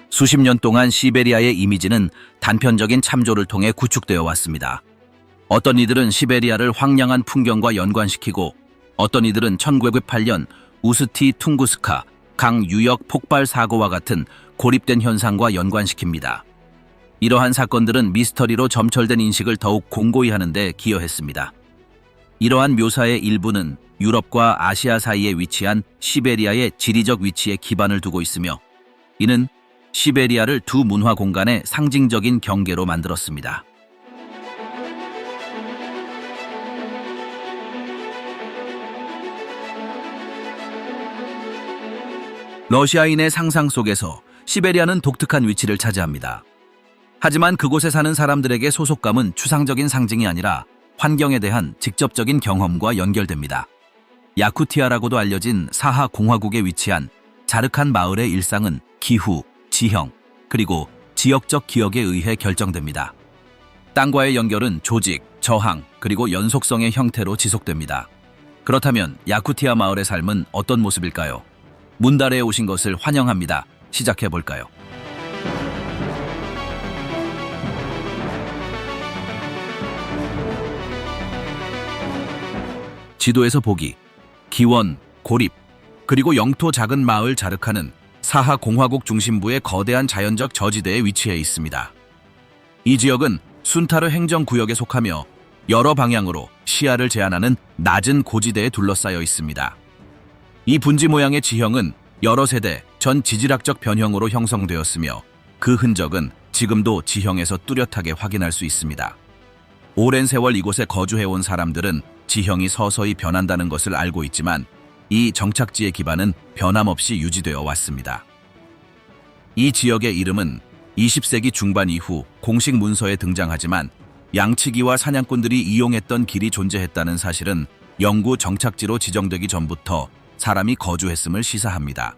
수십 년 동안 시베리아의 이미지는 단편적인 참조를 통해 구축되어 왔습니다. 어떤 이들은 시베리아를 황량한 풍경과 연관시키고, 어떤 이들은 1908년 우스티 퉁구스카 강 유역 폭발 사고와 같은 고립된 현상과 연관시킵니다. 이러한 사건들은 미스터리로 점철된 인식을 더욱 공고히 하는 데 기여했습니다. 이러한 묘사의 일부는 유럽과 아시아 사이에 위치한 시베리아의 지리적 위치에 기반을 두고 있으며, 이는 시베리아를 두 문화 공간의 상징적인 경계로 만들었습니다. 러시아인의 상상 속에서 시베리아는 독특한 위치를 차지합니다. 하지만 그곳에 사는 사람들에게 소속감은 추상적인 상징이 아니라 환경에 대한 직접적인 경험과 연결됩니다. 야쿠티아라고도 알려진 사하 공화국에 위치한 자르칸 마을의 일상은 기후, 지형, 그리고 지역적 기억에 의해 결정됩니다. 땅과의 연결은 조직, 저항, 그리고 연속성의 형태로 지속됩니다. 그렇다면 야쿠티아 마을의 삶은 어떤 모습일까요? 문달에 오신 것을 환영합니다. 시작해볼까요? 지도에서 보기, 기원, 고립, 그리고 영토 작은 마을 자르칸은 사하 공화국 중심부의 거대한 자연적 저지대에 위치해 있습니다. 이 지역은 순타르 행정구역에 속하며 여러 방향으로 시야를 제한하는 낮은 고지대에 둘러싸여 있습니다. 이 분지 모양의 지형은 여러 세대 전 지질학적 변형으로 형성되었으며, 그 흔적은 지금도 지형에서 뚜렷하게 확인할 수 있습니다. 오랜 세월 이곳에 거주해온 사람들은 지형이 서서히 변한다는 것을 알고 있지만, 이 정착지의 기반은 변함없이 유지되어 왔습니다. 이 지역의 이름은 20세기 중반 이후 공식 문서에 등장하지만, 양치기와 사냥꾼들이 이용했던 길이 존재했다는 사실은 영구 정착지로 지정되기 전부터 사람이 거주했음을 시사합니다.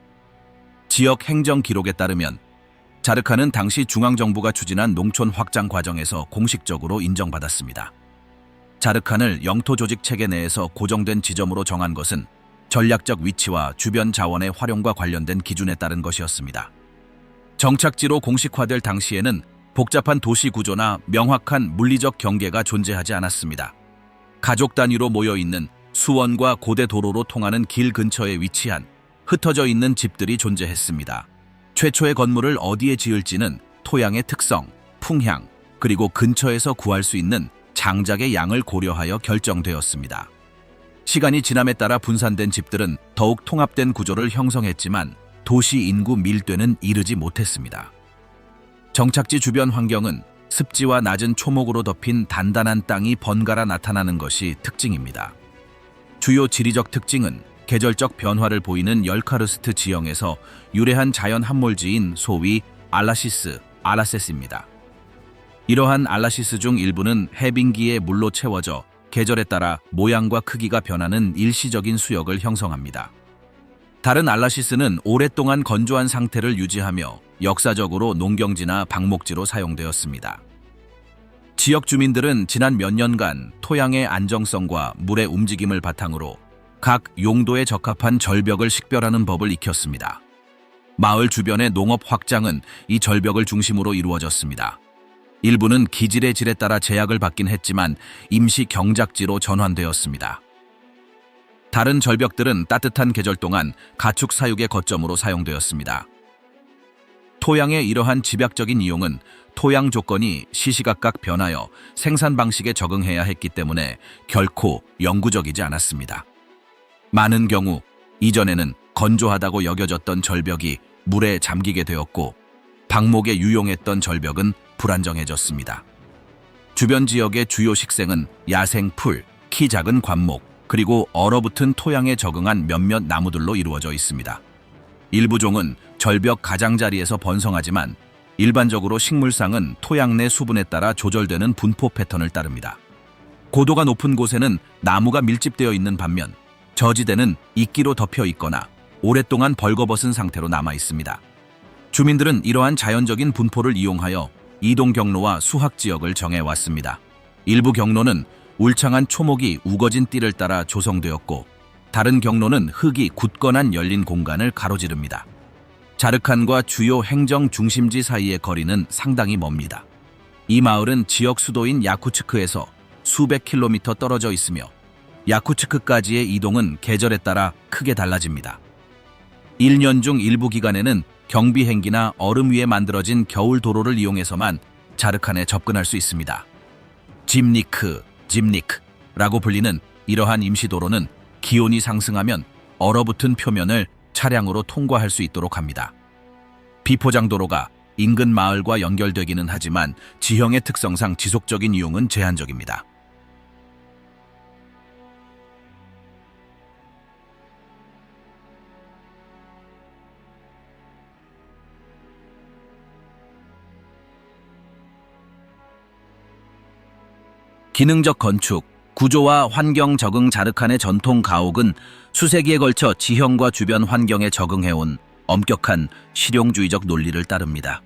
지역 행정 기록에 따르면 자르칸은 당시 중앙정부가 추진한 농촌 확장 과정에서 공식적으로 인정받았습니다. 자르칸을 영토 조직 체계 내에서 고정된 지점으로 정한 것은 전략적 위치와 주변 자원의 활용과 관련된 기준에 따른 것이었습니다. 정착지로 공식화될 당시에는 복잡한 도시 구조나 명확한 물리적 경계가 존재하지 않았습니다. 가족 단위로 모여있는 수원과 고대 도로로 통하는 길 근처에 위치한 흩어져 있는 집들이 존재했습니다. 최초의 건물을 어디에 지을지는 토양의 특성, 풍향, 그리고 근처에서 구할 수 있는 장작의 양을 고려하여 결정되었습니다. 시간이 지남에 따라 분산된 집들은 더욱 통합된 구조를 형성했지만 도시 인구 밀도는 이르지 못했습니다. 정착지 주변 환경은 습지와 낮은 초목으로 덮인 단단한 땅이 번갈아 나타나는 것이 특징입니다. 주요 지리적 특징은 계절적 변화를 보이는 열카르스트 지형에서 유래한 자연 함몰지인 소위 알라시스, 아라세스입니다. 이러한 알라시스 중 일부는 해빙기에 물로 채워져 계절에 따라 모양과 크기가 변하는 일시적인 수역을 형성합니다. 다른 알라시스는 오랫동안 건조한 상태를 유지하며 역사적으로 농경지나 방목지로 사용되었습니다. 지역 주민들은 지난 몇 년간 토양의 안정성과 물의 움직임을 바탕으로 각 용도에 적합한 절벽을 식별하는 법을 익혔습니다. 마을 주변의 농업 확장은 이 절벽을 중심으로 이루어졌습니다. 일부는 기질의 질에 따라 제약을 받긴 했지만 임시 경작지로 전환되었습니다. 다른 절벽들은 따뜻한 계절 동안 가축 사육의 거점으로 사용되었습니다. 토양의 이러한 집약적인 이용은 토양 조건이 시시각각 변하여 생산 방식에 적응해야 했기 때문에 결코 영구적이지 않았습니다. 많은 경우 이전에는 건조하다고 여겨졌던 절벽이 물에 잠기게 되었고, 방목에 유용했던 절벽은 불안정해졌습니다. 주변 지역의 주요 식생은 야생 풀, 키 작은 관목, 그리고 얼어붙은 토양에 적응한 몇몇 나무들로 이루어져 있습니다. 일부 종은 절벽 가장자리에서 번성하지만 일반적으로 식물상은 토양 내 수분에 따라 조절되는 분포 패턴을 따릅니다. 고도가 높은 곳에는 나무가 밀집되어 있는 반면 저지대는 이끼로 덮여 있거나 오랫동안 벌거벗은 상태로 남아 있습니다. 주민들은 이러한 자연적인 분포를 이용하여 이동 경로와 수확 지역을 정해왔습니다. 일부 경로는 울창한 초목이 우거진 띠를 따라 조성되었고 다른 경로는 흙이 굳건한 열린 공간을 가로지릅니다. 자르칸과 주요 행정 중심지 사이의 거리는 상당히 멉니다. 이 마을은 지역 수도인 야쿠츠크에서 수백 킬로미터 떨어져 있으며 야쿠츠크까지의 이동은 계절에 따라 크게 달라집니다. 1년 중 일부 기간에는 경비행기나 얼음 위에 만들어진 겨울 도로를 이용해서만 자르칸에 접근할 수 있습니다. 짐니크라고 불리는 이러한 임시도로는 기온이 상승하면 얼어붙은 표면을 차량으로 통과할 수 있도록 합니다. 비포장도로가 인근 마을과 연결되기는 하지만 지형의 특성상 지속적인 이용은 제한적입니다. 기능적 건축, 구조와 환경 적응 자르칸의 전통 가옥은 수세기에 걸쳐 지형과 주변 환경에 적응해온 엄격한 실용주의적 논리를 따릅니다.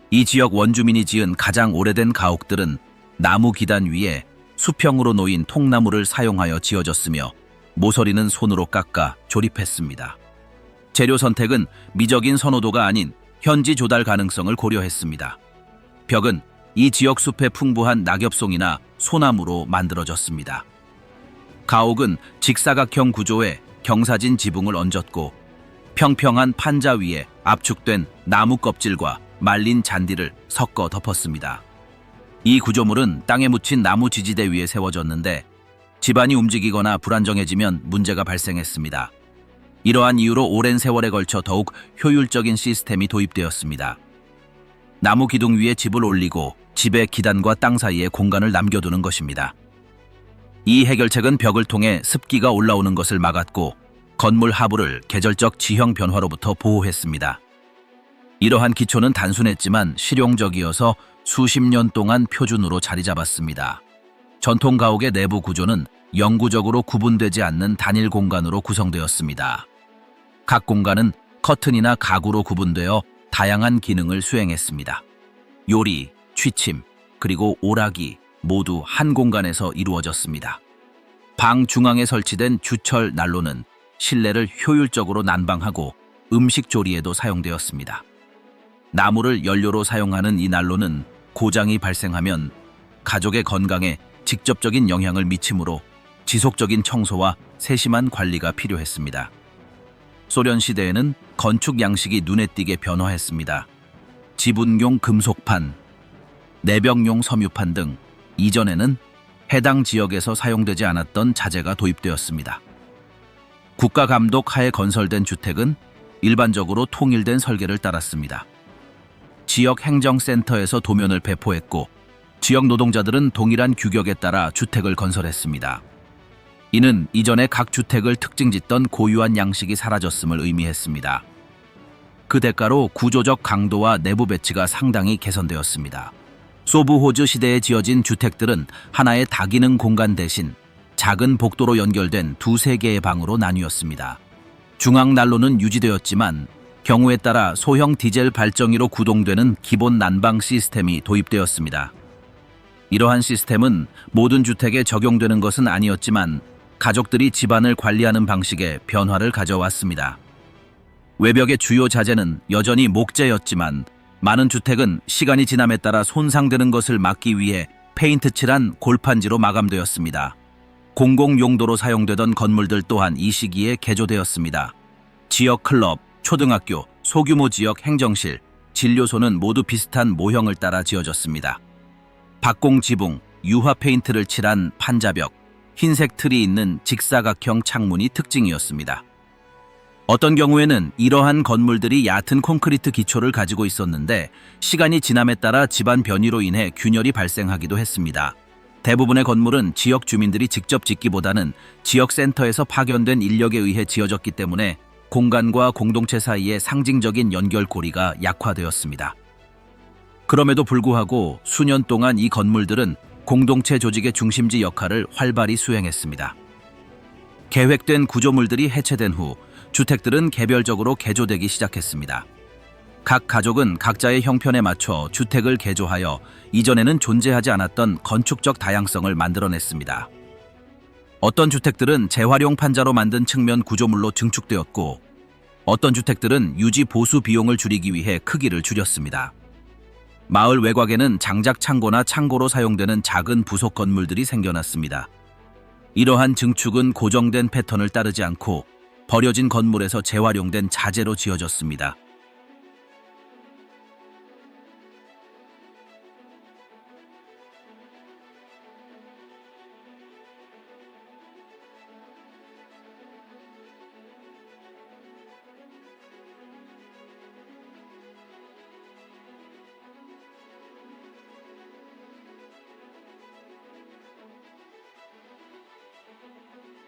이 지역 원주민이 지은 가장 오래된 가옥들은 나무 기단 위에 수평으로 놓인 통나무를 사용하여 지어졌으며 모서리는 손으로 깎아 조립했습니다. 재료 선택은 미적인 선호도가 아닌 현지 조달 가능성을 고려했습니다. 벽은 이 지역 숲에 풍부한 낙엽송이나 소나무로 만들어졌습니다. 가옥은 직사각형 구조에 경사진 지붕을 얹었고 평평한 판자 위에 압축된 나무 껍질과 말린 잔디를 섞어 덮었습니다. 이 구조물은 땅에 묻힌 나무 지지대 위에 세워졌는데 집안이 움직이거나 불안정해지면 문제가 발생했습니다. 이러한 이유로 오랜 세월에 걸쳐 더욱 효율적인 시스템이 도입되었습니다. 나무 기둥 위에 집을 올리고 집의 기단과 땅 사이에 공간을 남겨두는 것입니다. 이 해결책은 벽을 통해 습기가 올라오는 것을 막았고 건물 하부를 계절적 지형 변화로부터 보호했습니다. 이러한 기초는 단순했지만 실용적이어서 수십 년 동안 표준으로 자리 잡았습니다. 전통 가옥의 내부 구조는 영구적으로 구분되지 않는 단일 공간으로 구성되었습니다. 각 공간은 커튼이나 가구로 구분되어 다양한 기능을 수행했습니다. 요리, 취침, 그리고 오락이 모두 한 공간에서 이루어졌습니다. 방 중앙에 설치된 주철 난로는 실내를 효율적으로 난방하고 음식 조리에도 사용되었습니다. 나무를 연료로 사용하는 이 난로는 고장이 발생하면 가족의 건강에 직접적인 영향을 미치므로 지속적인 청소와 세심한 관리가 필요했습니다. 소련 시대에는 건축 양식이 눈에 띄게 변화했습니다. 지분용 금속판, 내벽용 섬유판 등 이전에는 해당 지역에서 사용되지 않았던 자재가 도입되었습니다. 국가 감독 하에 건설된 주택은 일반적으로 통일된 설계를 따랐습니다. 지역 행정센터에서 도면을 배포했고 지역 노동자들은 동일한 규격에 따라 주택을 건설했습니다. 이는 이전에 각 주택을 특징짓던 고유한 양식이 사라졌음을 의미했습니다. 그 대가로 구조적 강도와 내부 배치가 상당히 개선되었습니다. 소브호즈 시대에 지어진 주택들은 하나의 다기능 공간 대신 작은 복도로 연결된 두세 개의 방으로 나뉘었습니다. 중앙 난로는 유지되었지만 경우에 따라 소형 디젤 발전기로 구동되는 기본 난방 시스템이 도입되었습니다. 이러한 시스템은 모든 주택에 적용되는 것은 아니었지만 가족들이 집안을 관리하는 방식에 변화를 가져왔습니다. 외벽의 주요 자재는 여전히 목재였지만 많은 주택은 시간이 지남에 따라 손상되는 것을 막기 위해 페인트 칠한 골판지로 마감되었습니다. 공공용도로 사용되던 건물들 또한 이 시기에 개조되었습니다. 지역 클럽, 초등학교, 소규모 지역 행정실, 진료소는 모두 비슷한 모형을 따라 지어졌습니다. 박공 지붕, 유화 페인트를 칠한 판자벽, 흰색 틀이 있는 직사각형 창문이 특징이었습니다. 어떤 경우에는 이러한 건물들이 얕은 콘크리트 기초를 가지고 있었는데 시간이 지남에 따라 집안 변이로 인해 균열이 발생하기도 했습니다. 대부분의 건물은 지역 주민들이 직접 짓기보다는 지역 센터에서 파견된 인력에 의해 지어졌기 때문에 공간과 공동체 사이의 상징적인 연결고리가 약화되었습니다. 그럼에도 불구하고 수년 동안 이 건물들은 공동체 조직의 중심지 역할을 활발히 수행했습니다. 계획된 구조물들이 해체된 후 주택들은 개별적으로 개조되기 시작했습니다. 각 가족은 각자의 형편에 맞춰 주택을 개조하여 이전에는 존재하지 않았던 건축적 다양성을 만들어냈습니다. 어떤 주택들은 재활용 판자로 만든 측면 구조물로 증축되었고, 어떤 주택들은 유지 보수 비용을 줄이기 위해 크기를 줄였습니다. 마을 외곽에는 장작 창고나 창고로 사용되는 작은 부속 건물들이 생겨났습니다. 이러한 증축은 고정된 패턴을 따르지 않고 버려진 건물에서 재활용된 자재로 지어졌습니다.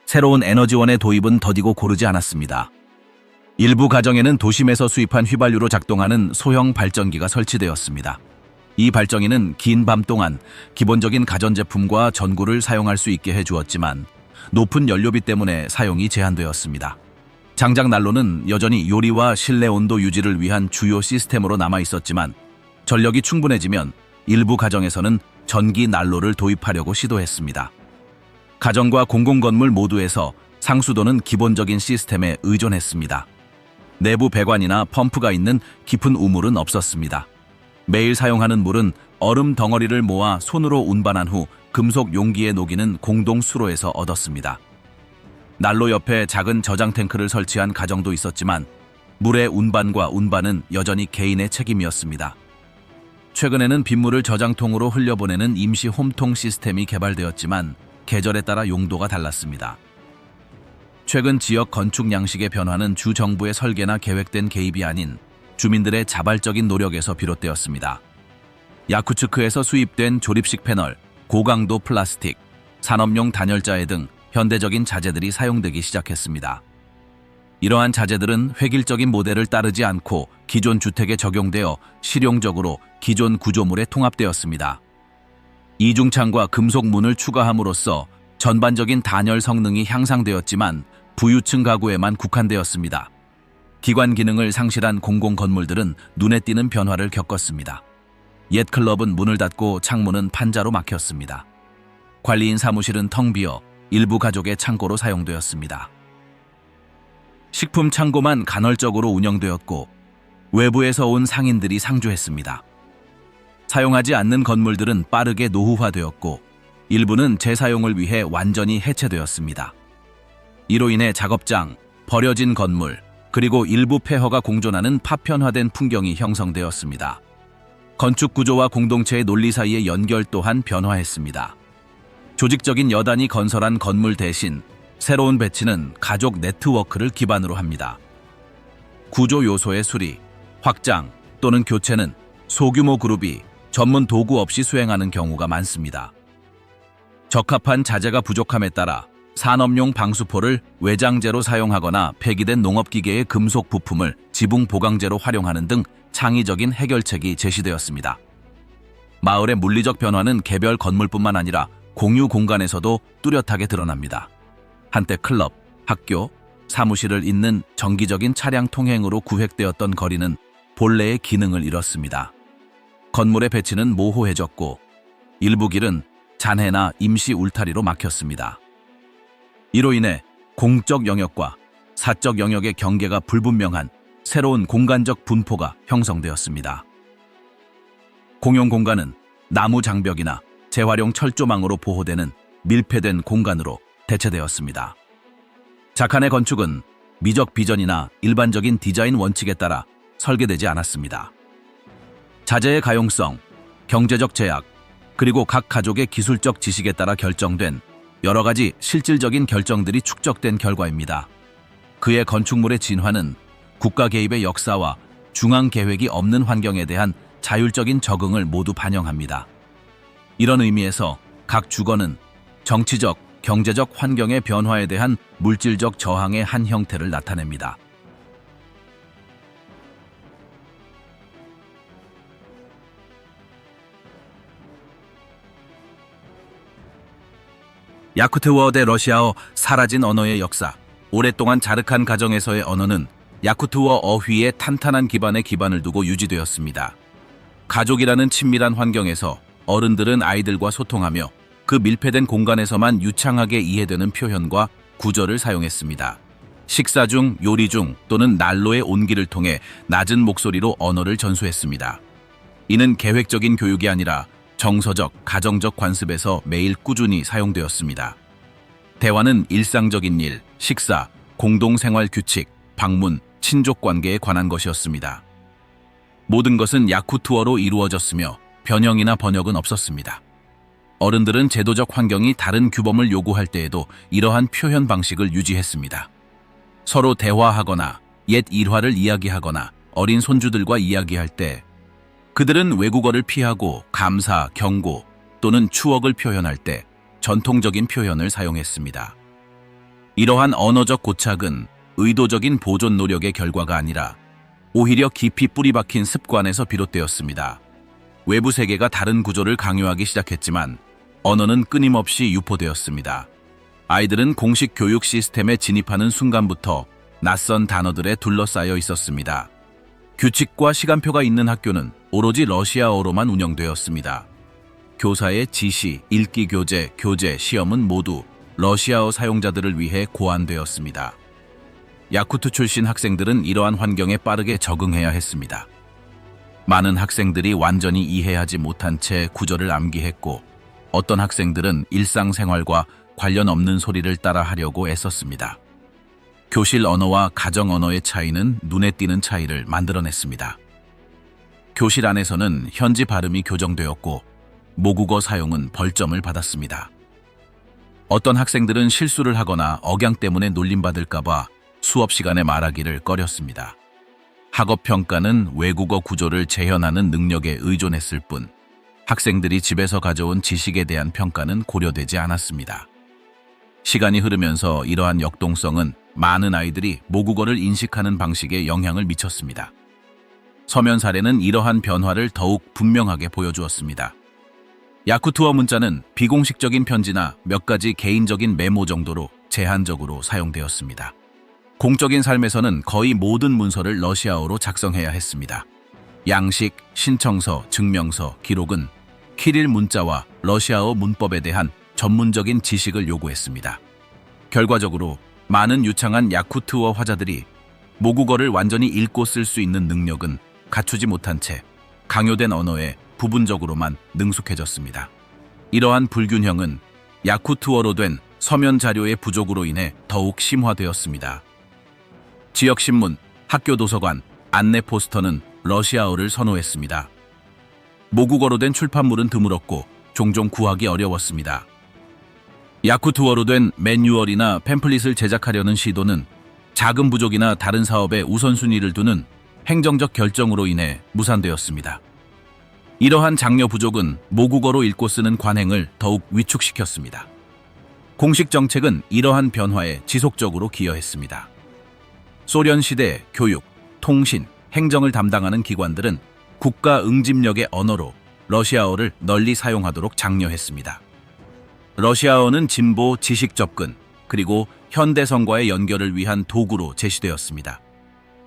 새로운 에너지원의 도입은 더디고 고르지 않았습니다. 일부 가정에는 도심에서 수입한 휘발유로 작동하는 소형 발전기가 설치되었습니다. 이 발전기는 긴 밤 동안 기본적인 가전제품과 전구를 사용할 수 있게 해주었지만 높은 연료비 때문에 사용이 제한되었습니다. 장작 난로는 여전히 요리와 실내 온도 유지를 위한 주요 시스템으로 남아 있었지만 전력이 충분해지면 일부 가정에서는 전기 난로를 도입하려고 시도했습니다. 가정과 공공건물 모두에서 상수도는 기본적인 시스템에 의존했습니다. 내부 배관이나 펌프가 있는 깊은 우물은 없었습니다. 매일 사용하는 물은 얼음 덩어리를 모아 손으로 운반한 후 금속 용기에 녹이는 공동 수로에서 얻었습니다. 난로 옆에 작은 저장 탱크를 설치한 가정도 있었지만 물의 운반과 운반은 여전히 개인의 책임이었습니다. 최근에는 빗물을 저장통으로 흘려보내는 임시 홈통 시스템이 개발되었지만 계절에 따라 용도가 달랐습니다. 최근 지역 건축 양식의 변화는 주 정부의 설계나 계획된 개입이 아닌 주민들의 자발적인 노력에서 비롯되었습니다. 야쿠츠크에서 수입된 조립식 패널, 고강도 플라스틱, 산업용 단열자해 등 현대적인 자재들이 사용되기 시작했습니다. 이러한 자재들은 획일적인 모델을 따르지 않고 기존 주택에 적용되어 실용적으로 기존 구조물에 통합되었습니다. 이중창과 금속 문을 추가함으로써 전반적인 단열 성능이 향상되었지만 부유층 가구에만 국한되었습니다. 기관 기능을 상실한 공공 건물들은 눈에 띄는 변화를 겪었습니다. 옛 클럽은 문을 닫고 창문은 판자로 막혔습니다. 관리인 사무실은 텅 비어 일부 가족의 창고로 사용되었습니다. 식품 창고만 간헐적으로 운영되었고 외부에서 온 상인들이 상주했습니다. 사용하지 않는 건물들은 빠르게 노후화되었고 일부는 재사용을 위해 완전히 해체되었습니다. 이로 인해 작업장, 버려진 건물, 그리고 일부 폐허가 공존하는 파편화된 풍경이 형성되었습니다. 건축 구조와 공동체의 논리 사이의 연결 또한 변화했습니다. 조직적인 여단이 건설한 건물 대신 새로운 배치는 가족 네트워크를 기반으로 합니다. 구조 요소의 수리, 확장 또는 교체는 소규모 그룹이 전문 도구 없이 수행하는 경우가 많습니다. 적합한 자재가 부족함에 따라 산업용 방수포를 외장재로 사용하거나 폐기된 농업기계의 금속 부품을 지붕 보강재로 활용하는 등 창의적인 해결책이 제시되었습니다. 마을의 물리적 변화는 개별 건물뿐만 아니라 공유 공간에서도 뚜렷하게 드러납니다. 한때 클럽, 학교, 사무실을 잇는 정기적인 차량 통행으로 구획되었던 거리는 본래의 기능을 잃었습니다. 건물의 배치는 모호해졌고 일부 길은 잔해나 임시 울타리로 막혔습니다. 이로 인해 공적 영역과 사적 영역의 경계가 불분명한 새로운 공간적 분포가 형성되었습니다. 공용 공간은 나무 장벽이나 재활용 철조망으로 보호되는 밀폐된 공간으로 대체되었습니다. 자칸의 건축은 미적 비전이나 일반적인 디자인 원칙에 따라 설계되지 않았습니다. 자재의 가용성, 경제적 제약, 그리고 각 가족의 기술적 지식에 따라 결정된 여러 가지 실질적인 결정들이 축적된 결과입니다. 그의 건축물의 진화는 국가 개입의 역사와 중앙 계획이 없는 환경에 대한 자율적인 적응을 모두 반영합니다. 이런 의미에서 각 주거는 정치적, 경제적 환경의 변화에 대한 물질적 저항의 한 형태를 나타냅니다. 야쿠트워 대 러시아어 사라진 언어의 역사. 오랫동안 자르칸 가정에서의 언어는 야쿠트워 어휘의 탄탄한 기반에 기반을 두고 유지되었습니다. 가족이라는 친밀한 환경에서 어른들은 아이들과 소통하며 그 밀폐된 공간에서만 유창하게 이해되는 표현과 구절을 사용했습니다. 식사 중, 요리 중 또는 난로의 온기를 통해 낮은 목소리로 언어를 전수했습니다. 이는 계획적인 교육이 아니라 정서적, 가정적 관습에서 매일 꾸준히 사용되었습니다. 대화는 일상적인 일, 식사, 공동생활 규칙, 방문, 친족 관계에 관한 것이었습니다. 모든 것은 야쿠트어로 이루어졌으며 변형이나 번역은 없었습니다. 어른들은 제도적 환경이 다른 규범을 요구할 때에도 이러한 표현 방식을 유지했습니다. 서로 대화하거나 옛 일화를 이야기하거나 어린 손주들과 이야기할 때 그들은 외국어를 피하고 감사, 경고 또는 추억을 표현할 때 전통적인 표현을 사용했습니다. 이러한 언어적 고착은 의도적인 보존 노력의 결과가 아니라 오히려 깊이 뿌리 박힌 습관에서 비롯되었습니다. 외부 세계가 다른 구조를 강요하기 시작했지만 언어는 끊임없이 유포되었습니다. 아이들은 공식 교육 시스템에 진입하는 순간부터 낯선 단어들에 둘러싸여 있었습니다. 규칙과 시간표가 있는 학교는 오로지 러시아어로만 운영되었습니다. 교사의 지시, 읽기 교재, 시험은 모두 러시아어 사용자들을 위해 고안되었습니다. 야쿠트 출신 학생들은 이러한 환경에 빠르게 적응해야 했습니다. 많은 학생들이 완전히 이해하지 못한 채 구절을 암기했고 어떤 학생들은 일상생활과 관련 없는 소리를 따라 하려고 애썼습니다. 교실 언어와 가정 언어의 차이는 눈에 띄는 차이를 만들어냈습니다. 교실 안에서는 현지 발음이 교정되었고 모국어 사용은 벌점을 받았습니다. 어떤 학생들은 실수를 하거나 억양 때문에 놀림받을까봐 수업 시간에 말하기를 꺼렸습니다. 학업 평가는 외국어 구조를 재현하는 능력에 의존했을 뿐 학생들이 집에서 가져온 지식에 대한 평가는 고려되지 않았습니다. 시간이 흐르면서 이러한 역동성은 많은 아이들이 모국어를 인식하는 방식에 영향을 미쳤습니다. 서면 사례는 이러한 변화를 더욱 분명하게 보여주었습니다. 야쿠트어 문자는 비공식적인 편지나 몇 가지 개인적인 메모 정도로 제한적으로 사용되었습니다. 공적인 삶에서는 거의 모든 문서를 러시아어로 작성해야 했습니다. 양식, 신청서, 증명서, 기록은 키릴 문자와 러시아어 문법에 대한 전문적인 지식을 요구했습니다. 결과적으로 많은 유창한 야쿠트어 화자들이 모국어를 완전히 읽고 쓸 수 있는 능력은 갖추지 못한 채 강요된 언어에 부분적으로만 능숙해졌습니다. 이러한 불균형은 야쿠트어로 된 서면 자료의 부족으로 인해 더욱 심화되었습니다. 지역신문, 학교 도서관, 안내 포스터는 러시아어를 선호했습니다. 모국어로 된 출판물은 드물었고 종종 구하기 어려웠습니다. 야쿠트어로 된 매뉴얼이나 팸플릿을 제작하려는 시도는 자금 부족이나 다른 사업에 우선순위를 두는 행정적 결정으로 인해 무산되었습니다. 이러한 장려 부족은 모국어로 읽고 쓰는 관행을 더욱 위축시켰습니다. 공식 정책은 이러한 변화에 지속적으로 기여했습니다. 소련 시대 교육, 통신, 행정을 담당하는 기관들은 국가 응집력의 언어로 러시아어를 널리 사용하도록 장려했습니다. 러시아어는 진보 지식 접근, 그리고 현대성과의 연결을 위한 도구로 제시되었습니다.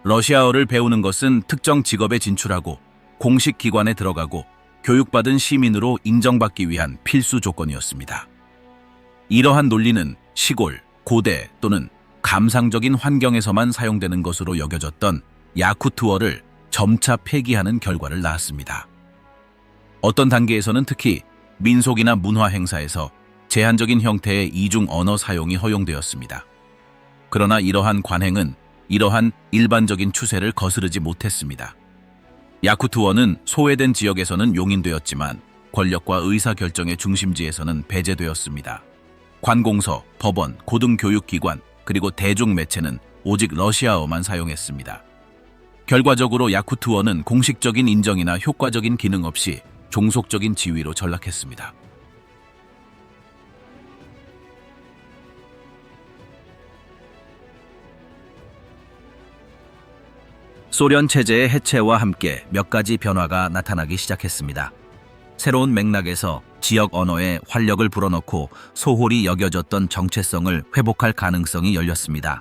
러시아어를 배우는 것은 특정 직업에 진출하고 공식 기관에 들어가고 교육받은 시민으로 인정받기 위한 필수 조건이었습니다. 이러한 논리는 시골, 고대 또는 감상적인 환경에서만 사용되는 것으로 여겨졌던 야쿠트어를 점차 폐기하는 결과를 낳았습니다. 어떤 단계에서는 특히 민속이나 문화 행사에서 제한적인 형태의 이중 언어 사용이 허용되었습니다. 그러나 이러한 관행은 이러한 일반적인 추세를 거스르지 못했습니다. 야쿠트어는 소외된 지역에서는 용인되었지만 권력과 의사결정의 중심지에서는 배제되었습니다. 관공서, 법원, 고등교육기관, 그리고 대중매체는 오직 러시아어만 사용했습니다. 결과적으로 야쿠트어는 공식적인 인정이나 효과적인 기능 없이 종속적인 지위로 전락했습니다. 소련 체제의 해체와 함께 몇 가지 변화가 나타나기 시작했습니다. 새로운 맥락에서 지역 언어에 활력을 불어넣고 소홀히 여겨졌던 정체성을 회복할 가능성이 열렸습니다.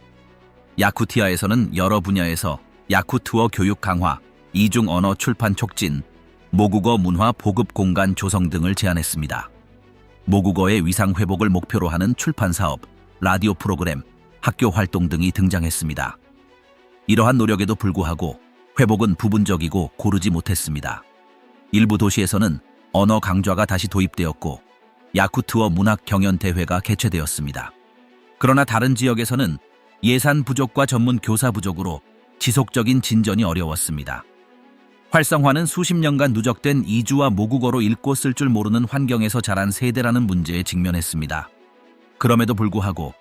야쿠티아에서는 여러 분야에서 야쿠투어 교육 강화, 이중 언어 출판 촉진, 모국어 문화 보급 공간 조성 등을 제안했습니다. 모국어의 위상 회복을 목표로 하는 출판 사업, 라디오 프로그램, 학교 활동 등이 등장했습니다. 이러한 노력에도 불구하고 회복은 부분적이고 고르지 못했습니다. 일부 도시에서는 언어 강좌가 다시 도입되었고 야쿠투어 문학 경연 대회가 개최되었습니다. 그러나 다른 지역에서는 예산 부족과 전문 교사 부족으로 지속적인 진전이 어려웠습니다. 활성화는 수십 년간 누적된 이주와 모국어로 읽고 쓸 줄 모르는 환경에서 자란 세대라는 문제에 직면했습니다. 그럼에도 불구하고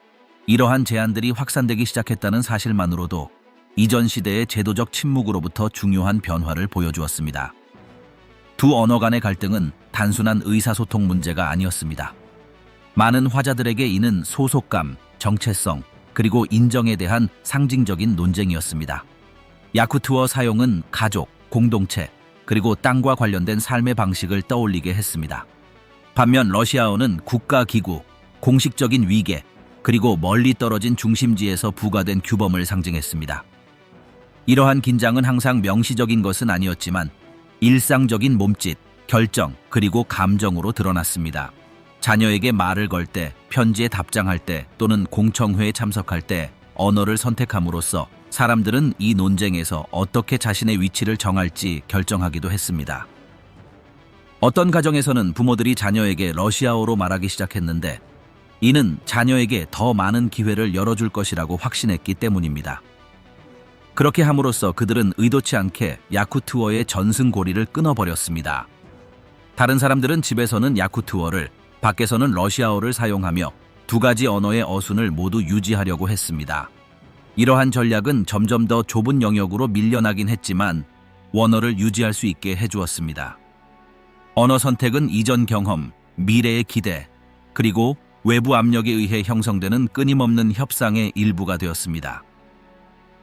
이러한 제안들이 확산되기 시작했다는 사실만으로도 이전 시대의 제도적 침묵으로부터 중요한 변화를 보여주었습니다. 두 언어 간의 갈등은 단순한 의사소통 문제가 아니었습니다. 많은 화자들에게 이는 소속감, 정체성, 그리고 인정에 대한 상징적인 논쟁이었습니다. 야쿠투어 사용은 가족, 공동체, 그리고 땅과 관련된 삶의 방식을 떠올리게 했습니다. 반면 러시아어는 국가기구, 공식적인 위계, 그리고 멀리 떨어진 중심지에서 부과된 규범을 상징했습니다. 이러한 긴장은 항상 명시적인 것은 아니었지만 일상적인 몸짓, 결정, 그리고 감정으로 드러났습니다. 자녀에게 말을 걸 때, 편지에 답장할 때 또는 공청회에 참석할 때 언어를 선택함으로써 사람들은 이 논쟁에서 어떻게 자신의 위치를 정할지 결정하기도 했습니다. 어떤 가정에서는 부모들이 자녀에게 러시아어로 말하기 시작했는데 이는 자녀에게 더 많은 기회를 열어줄 것이라고 확신했기 때문입니다. 그렇게 함으로써 그들은 의도치 않게 야쿠투어의 전승고리를 끊어버렸습니다. 다른 사람들은 집에서는 야쿠투어를, 밖에서는 러시아어를 사용하며 두 가지 언어의 어순을 모두 유지하려고 했습니다. 이러한 전략은 점점 더 좁은 영역으로 밀려나긴 했지만 원어를 유지할 수 있게 해주었습니다. 언어 선택은 이전 경험, 미래의 기대, 그리고 외부 압력에 의해 형성되는 끊임없는 협상의 일부가 되었습니다.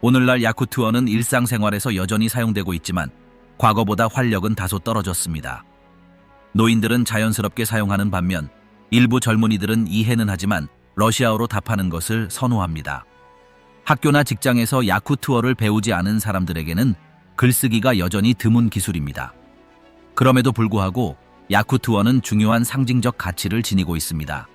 오늘날 야쿠투어는 일상생활에서 여전히 사용되고 있지만 과거보다 활력은 다소 떨어졌습니다. 노인들은 자연스럽게 사용하는 반면 일부 젊은이들은 이해는 하지만 러시아어로 답하는 것을 선호합니다. 학교나 직장에서 야쿠투어를 배우지 않은 사람들에게는 글쓰기가 여전히 드문 기술입니다. 그럼에도 불구하고 야쿠투어는 중요한 상징적 가치를 지니고 있습니다.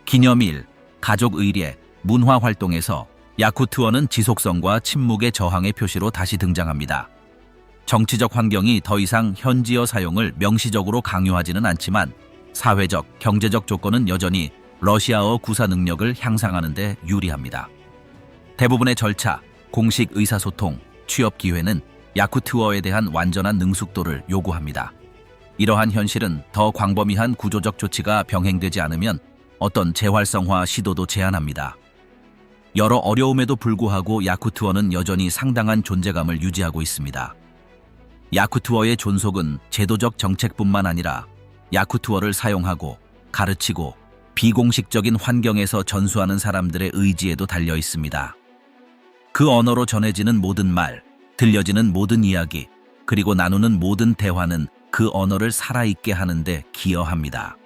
기념일, 가족 의례, 문화 활동에서 야쿠투어는 지속성과 침묵의 저항의 표시로 다시 등장합니다. 정치적 환경이 더 이상 현지어 사용을 명시적으로 강요하지는 않지만 사회적, 경제적 조건은 여전히 러시아어 구사 능력을 향상하는 데 유리합니다. 대부분의 절차, 공식 의사소통, 취업 기회는 야쿠투어에 대한 완전한 능숙도를 요구합니다. 이러한 현실은 더 광범위한 구조적 조치가 병행되지 않으면 어떤 재활성화 시도도 제한합니다. 여러 어려움에도 불구하고 야쿠투어는 여전히 상당한 존재감을 유지하고 있습니다. 야쿠투어의 존속은 제도적 정책뿐만 아니라 야쿠투어를 사용하고 가르치고 비공식적인 환경에서 전수하는 사람들의 의지에도 달려 있습니다. 그 언어로 전해지는 모든 말, 들려지는 모든 이야기, 그리고 나누는 모든 대화는 그 언어를 살아있게 하는데 기여합니다.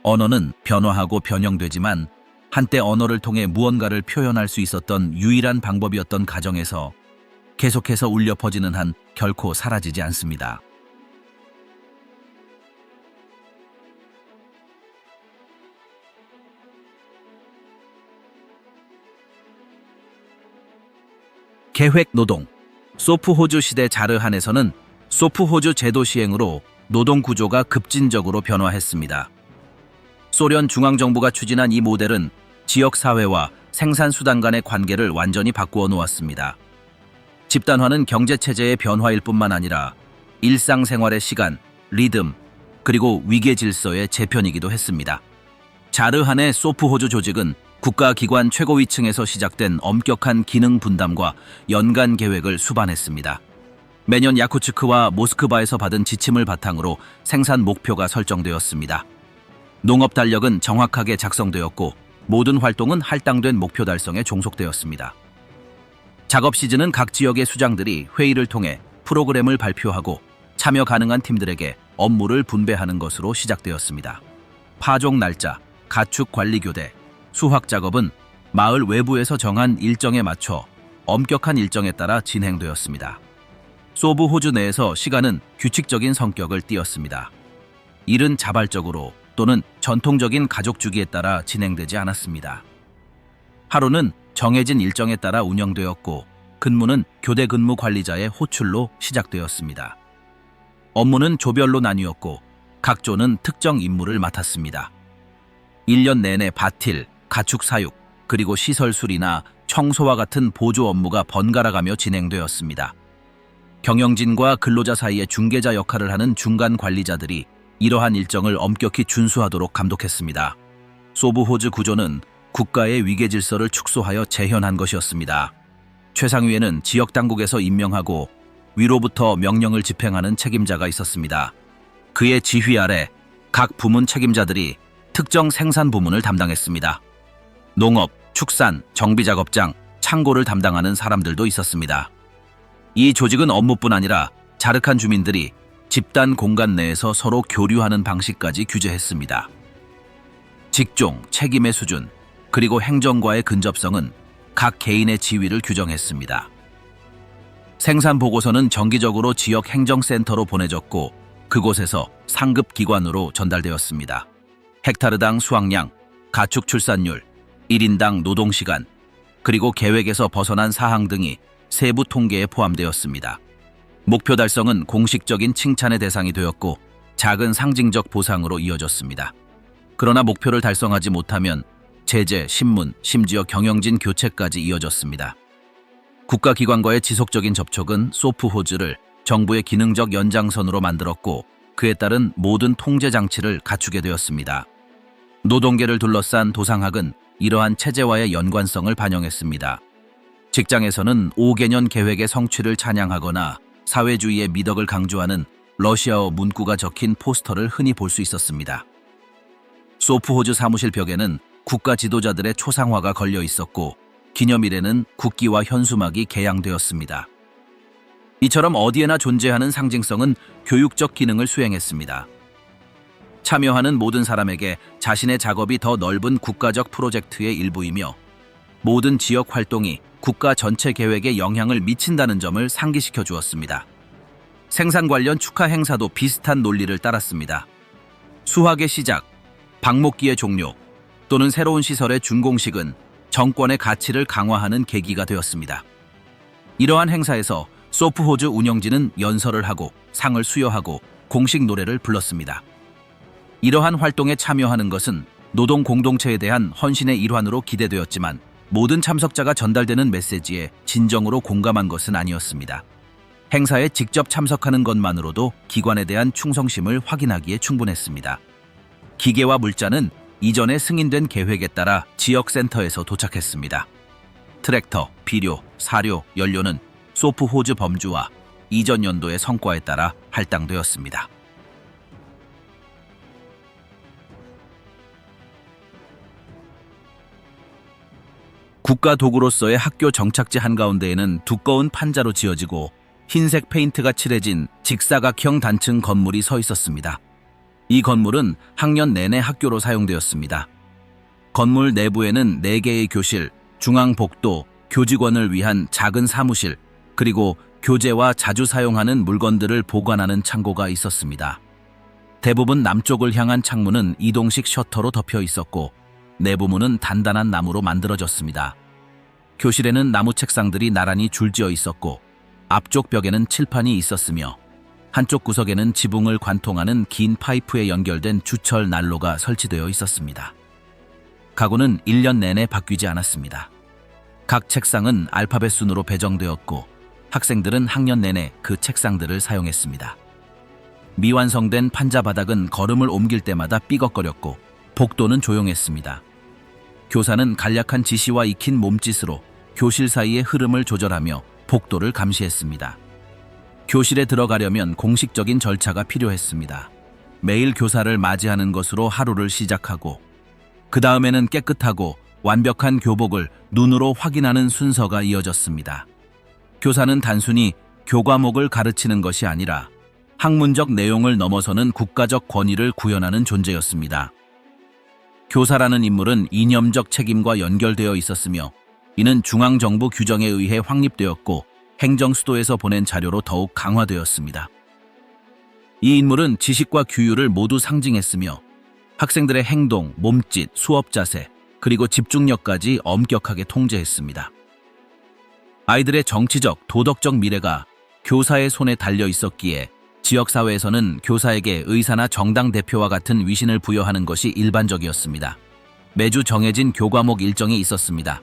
언어는 변화하고 변형되지만 한때 언어를 통해 무언가를 표현할 수 있었던 유일한 방법이었던 가정에서 계속해서 울려 퍼지는 한 결코 사라지지 않습니다. 계획노동. 소프호주 시대 자르한에서는 소프호주 제도 시행으로 노동 구조가 급진적으로 변화했습니다. 소련 중앙정부가 추진한 이 모델은 지역사회와 생산수단 간의 관계를 완전히 바꾸어 놓았습니다. 집단화는 경제체제의 변화일 뿐만 아니라 일상생활의 시간, 리듬, 그리고 위계 질서의 재편이기도 했습니다. 자르한의 소프호주 조직은 국가기관 최고위층에서 시작된 엄격한 기능 분담과 연간 계획을 수반했습니다. 매년 야쿠츠크와 모스크바에서 받은 지침을 바탕으로 생산 목표가 설정되었습니다. 농업 달력은 정확하게 작성되었고 모든 활동은 할당된 목표 달성에 종속되었습니다. 작업 시즌은 각 지역의 수장들이 회의를 통해 프로그램을 발표하고 참여 가능한 팀들에게 업무를 분배하는 것으로 시작되었습니다. 파종 날짜, 가축 관리 교대, 수확 작업은 마을 외부에서 정한 일정에 맞춰 엄격한 일정에 따라 진행되었습니다. 소부 호주 내에서 시간은 규칙적인 성격을 띠었습니다. 일은 자발적으로 또는 전통적인 가족 주기에 따라 진행되지 않았습니다. 하루는 정해진 일정에 따라 운영되었고 근무는 교대 근무 관리자의 호출로 시작되었습니다. 업무는 조별로 나뉘었고 각 조는 특정 임무를 맡았습니다. 1년 내내 밭일, 가축 사육, 그리고 시설 수리나 청소와 같은 보조 업무가 번갈아가며 진행되었습니다. 경영진과 근로자 사이의 중개자 역할을 하는 중간 관리자들이 이러한 일정을 엄격히 준수하도록 감독했습니다. 소부 호주 구조는 국가의 위계 질서를 축소하여 재현한 것이었습니다. 최상위에는 지역 당국에서 임명하고 위로부터 명령을 집행하는 책임자가 있었습니다. 그의 지휘 아래 각 부문 책임자들이 특정 생산 부문을 담당했습니다. 농업, 축산, 정비작업장, 창고를 담당하는 사람들도 있었습니다. 이 조직은 업무뿐 아니라 자르칸 주민들이 집단 공간 내에서 서로 교류하는 방식까지 규제했습니다. 직종, 책임의 수준, 그리고 행정과의 근접성은 각 개인의 지위를 규정했습니다. 생산 보고서는 정기적으로 지역 행정센터로 보내졌고 그곳에서 상급 기관으로 전달되었습니다. 헥타르당 수확량, 가축 출산율, 1인당 노동시간, 그리고 계획에서 벗어난 사항 등이 세부 통계에 포함되었습니다. 목표 달성은 공식적인 칭찬의 대상이 되었고 작은 상징적 보상으로 이어졌습니다. 그러나 목표를 달성하지 못하면 제재, 신문, 심지어 경영진 교체까지 이어졌습니다. 국가기관과의 지속적인 접촉은 소프 호주를 정부의 기능적 연장선으로 만들었고 그에 따른 모든 통제 장치를 갖추게 되었습니다. 노동계를 둘러싼 도상학은 이러한 체제와의 연관성을 반영했습니다. 직장에서는 5개년 계획의 성취를 찬양하거나 사회주의의 미덕을 강조하는 러시아어 문구가 적힌 포스터를 흔히 볼 수 있었습니다. 소프 호주 사무실 벽에는 국가 지도자들의 초상화가 걸려 있었고 기념일에는 국기와 현수막이 개양되었습니다. 이처럼 어디에나 존재하는 상징성은 교육적 기능을 수행했습니다. 참여하는 모든 사람에게 자신의 작업이 더 넓은 국가적 프로젝트의 일부이며 모든 지역 활동이 국가 전체 계획에 영향을 미친다는 점을 상기시켜 주었습니다. 생산 관련 축하 행사도 비슷한 논리를 따랐습니다. 수확의 시작, 방목기의 종료 또는 새로운 시설의 준공식은 정권의 가치를 강화하는 계기가 되었습니다. 이러한 행사에서 소프 호주 운영진은 연설을 하고 상을 수여하고 공식 노래를 불렀습니다. 이러한 활동에 참여하는 것은 노동 공동체에 대한 헌신의 일환으로 기대되었지만 모든 참석자가 전달되는 메시지에 진정으로 공감한 것은 아니었습니다. 행사에 직접 참석하는 것만으로도 기관에 대한 충성심을 확인하기에 충분했습니다. 기계와 물자는 이전에 승인된 계획에 따라 지역센터에서 도착했습니다. 트랙터, 비료, 사료, 연료는 소프 호주 범주와 이전 연도의 성과에 따라 할당되었습니다. 국가 도구로서의 학교 정착지 한가운데에는 두꺼운 판자로 지어지고 흰색 페인트가 칠해진 직사각형 단층 건물이 서 있었습니다. 이 건물은 학년 내내 학교로 사용되었습니다. 건물 내부에는 4개의 교실, 중앙복도, 교직원을 위한 작은 사무실, 그리고 교재와 자주 사용하는 물건들을 보관하는 창고가 있었습니다. 대부분 남쪽을 향한 창문은 이동식 셔터로 덮여 있었고 내부문은 단단한 나무로 만들어졌습니다. 교실에는 나무 책상들이 나란히 줄지어 있었고 앞쪽 벽에는 칠판이 있었으며 한쪽 구석에는 지붕을 관통하는 긴 파이프에 연결된 주철 난로가 설치되어 있었습니다. 가구는 1년 내내 바뀌지 않았습니다. 각 책상은 알파벳 순으로 배정되었고 학생들은 학년 내내 그 책상들을 사용했습니다. 미완성된 판자 바닥은 걸음을 옮길 때마다 삐걱거렸고 복도는 조용했습니다. 교사는 간략한 지시와 익힌 몸짓으로 교실 사이의 흐름을 조절하며 복도를 감시했습니다. 교실에 들어가려면 공식적인 절차가 필요했습니다. 매일 교사를 맞이하는 것으로 하루를 시작하고 그 다음에는 깨끗하고 완벽한 교복을 눈으로 확인하는 순서가 이어졌습니다. 교사는 단순히 교과목을 가르치는 것이 아니라 학문적 내용을 넘어서는 국가적 권위를 구현하는 존재였습니다. 교사라는 인물은 이념적 책임과 연결되어 있었으며 이는 중앙정부 규정에 의해 확립되었고 행정수도에서 보낸 자료로 더욱 강화되었습니다. 이 인물은 지식과 규율을 모두 상징했으며 학생들의 행동, 몸짓, 수업 자세, 그리고 집중력까지 엄격하게 통제했습니다. 아이들의 정치적, 도덕적 미래가 교사의 손에 달려 있었기에 지역사회에서는 교사에게 의사나 정당 대표와 같은 위신을 부여하는 것이 일반적이었습니다. 매주 정해진 교과목 일정이 있었습니다.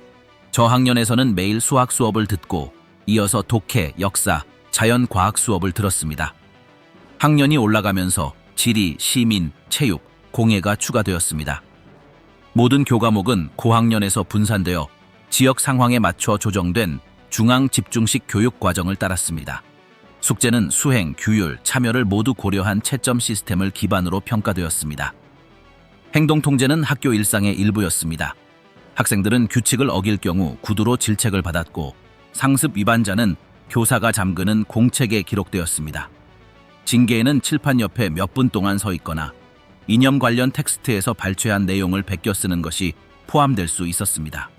저학년에서는 매일 수학 수업을 듣고 이어서 독해, 역사, 자연 과학 수업을 들었습니다. 학년이 올라가면서 지리, 시민, 체육, 공예가 추가되었습니다. 모든 교과목은 고학년에서 분산되어 지역 상황에 맞춰 조정된 중앙 집중식 교육 과정을 따랐습니다. 숙제는 수행, 규율, 참여를 모두 고려한 채점 시스템을 기반으로 평가되었습니다. 행동 통제는 학교 일상의 일부였습니다. 학생들은 규칙을 어길 경우 구두로 질책을 받았고 상습 위반자는 교사가 잠그는 공책에 기록되었습니다. 징계에는 칠판 옆에 몇 분 동안 서 있거나 이념 관련 텍스트에서 발췌한 내용을 베껴 쓰는 것이 포함될 수 있었습니다.